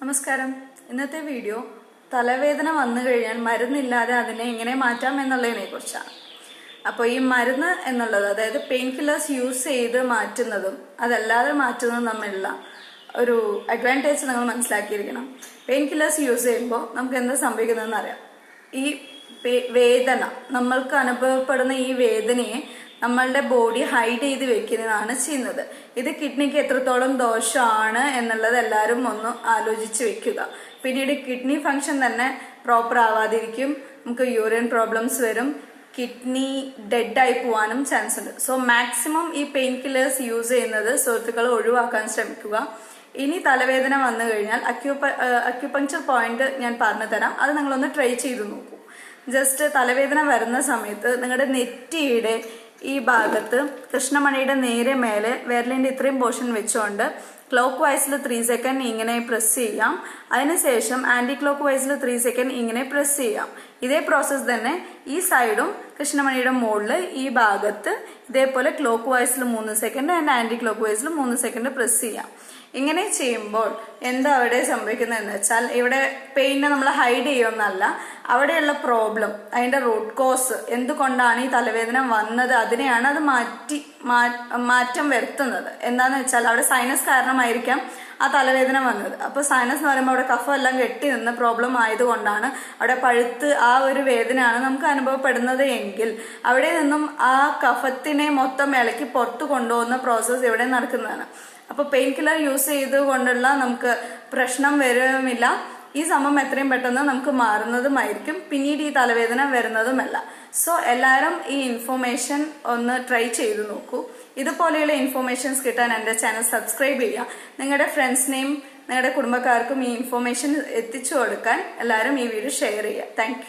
നമസ്കാരം. ഇന്നത്തെ വീഡിയോ തലവേദന വന്നു കഴിഞ്ഞാൽ മരുന്നില്ലാതെ അതിനെ എങ്ങനെ മാറ്റാം എന്നുള്ളതിനെ കുറിച്ചാണ്. അപ്പോൾ ഈ മരുന്ന് എന്നുള്ളത്, അതായത് പെയിൻ കില്ലേഴ്സ് യൂസ് ചെയ്ത് മാറ്റുന്നതും അതല്ലാതെ മാറ്റുന്നതും തമ്മിലുള്ള ഒരു അഡ്വാൻറ്റേജ് നിങ്ങൾ മനസ്സിലാക്കിയിരിക്കണം. പെയിൻ കില്ലേഴ്സ് യൂസ് ചെയ്യുമ്പോൾ നമുക്ക് എന്താ സംഭവിക്കുന്നതെന്ന് അറിയാം. ഈ വേദന, നമ്മൾക്ക് അനുഭവപ്പെടുന്ന ഈ വേദനയെ നമ്മളുടെ ബോഡി ഹൈഡ് ചെയ്ത് വെക്കുന്നതാണ് ചെയ്യുന്നത്. ഇത് കിഡ്നിക്ക് എത്രത്തോളം ദോഷമാണ് എന്നുള്ളത് എല്ലാവരും ഒന്ന് ആലോചിച്ച് വെക്കുക. പിന്നീട് കിഡ്നി ഫങ്ഷൻ തന്നെ പ്രോപ്പർ ആവാതിരിക്കും, നമുക്ക് യൂറിൻ പ്രോബ്ലംസ് വരും, കിഡ്നി ഡെഡ് ആയി പോവാനും ചാൻസ് ഉണ്ട്. സോ മാക്സിമം ഈ പെയിൻ കില്ലേഴ്സ് യൂസ് ചെയ്യുന്നത് സുഹൃത്തുക്കൾ ഒഴിവാക്കാൻ ശ്രമിക്കുക. ഇനി തലവേദന വന്നു കഴിഞ്ഞാൽ അക്യുപങ്ചർ പോയിന്റ് ഞാൻ പറഞ്ഞു തരാം, അത് നിങ്ങളൊന്ന് ട്രൈ ചെയ്ത് നോക്കൂ. ജസ്റ്റ് തലവേദന വരുന്ന സമയത്ത് നിങ്ങളുടെ നെറ്റിയുടെ ഈ ഭാഗത്ത് കൃഷ്ണമണിയുടെ നേരെ മേലെ വിരലിന്റെ ഇത്രയും പോർഷൻ വെച്ചുകൊണ്ട് ക്ലോക്ക് വൈസിൽ 3 സെക്കൻഡ് ഇങ്ങനെ പ്രസ് ചെയ്യാം. അതിനുശേഷം ആന്റി ക്ലോക്ക് വൈസിൽ 3 സെക്കൻഡ് ഇങ്ങനെ പ്രസ് ചെയ്യാം. ഇതേ പ്രോസസ് തന്നെ ഈ സൈഡും കൃഷ്ണമണിയുടെ മുകളിൽ ഈ ഭാഗത്ത് ഇതേപോലെ ക്ലോക്ക് വൈസിൽ 3 സെക്കൻഡ് ആൻഡ് ആന്റി ക്ലോക്ക് വൈസിൽ 3 സെക്കൻഡ് പ്രസ് ചെയ്യാം. ഇങ്ങനെ ചെയ്യുമ്പോൾ എന്താ അവിടെ സംഭവിക്കുന്നതെന്ന് വെച്ചാൽ, ഇവിടെ പെയിനെ നമ്മൾ ഹൈഡ് ചെയ്യുമെന്നല്ല, അവിടെയുള്ള പ്രോബ്ലം, അതിന്റെ റൂട്ട് കോസ് എന്തുകൊണ്ടാണ് ഈ തലവേദന വന്നത്, അതിനെയാണ് അത് മാറ്റം വരുത്തുന്നത്. എന്താന്ന് വെച്ചാൽ അവിടെ സൈനസ് കാരണമായിരിക്കാം ആ തലവേദന വന്നത്. അപ്പൊ സൈനസ് എന്ന് പറയുമ്പോൾ അവിടെ കഫം എല്ലാം കെട്ടി നിന്ന് പ്രോബ്ലം ആയതുകൊണ്ടാണ് അവിടെ പഴുത്ത് ആ ഒരു വേദനയാണ് നമുക്ക് അനുഭവപ്പെടുന്നത് എങ്കിൽ അവിടെ നിന്നും ആ കഫത്തിനെ മൊത്തം ഇളക്കി പുറത്തു കൊണ്ടുപോകുന്ന പ്രോസസ്സ് ഇവിടെ നടക്കുന്നതാണ്. അപ്പൊ പെയിൻ കില്ലർ യൂസ് ചെയ്തുകൊണ്ടുള്ള നമുക്ക് പ്രശ്നം വരുമില്ല. ഈ സംഭവം എത്രയും പെട്ടെന്ന് നമുക്ക് മാറുന്നതുമായിരിക്കും, പിന്നീട് ഈ തലവേദന വരുന്നതുമല്ല. സോ എല്ലാവരും ഈ ഇൻഫോർമേഷൻ ഒന്ന് ട്രൈ ചെയ്ത് നോക്കൂ. ഇതുപോലെയുള്ള ഇൻഫോർമേഷൻസ് കിട്ടാൻ എൻ്റെ ചാനൽ സബ്സ്ക്രൈബ് ചെയ്യുക. നിങ്ങളുടെ ഫ്രണ്ട്സിനെയും നിങ്ങളുടെ കുടുംബക്കാർക്കും ഈ ഇൻഫോർമേഷൻ എത്തിച്ചു കൊടുക്കാൻ എല്ലാവരും ഈ വീഡിയോ ഷെയർ ചെയ്യുക. താങ്ക്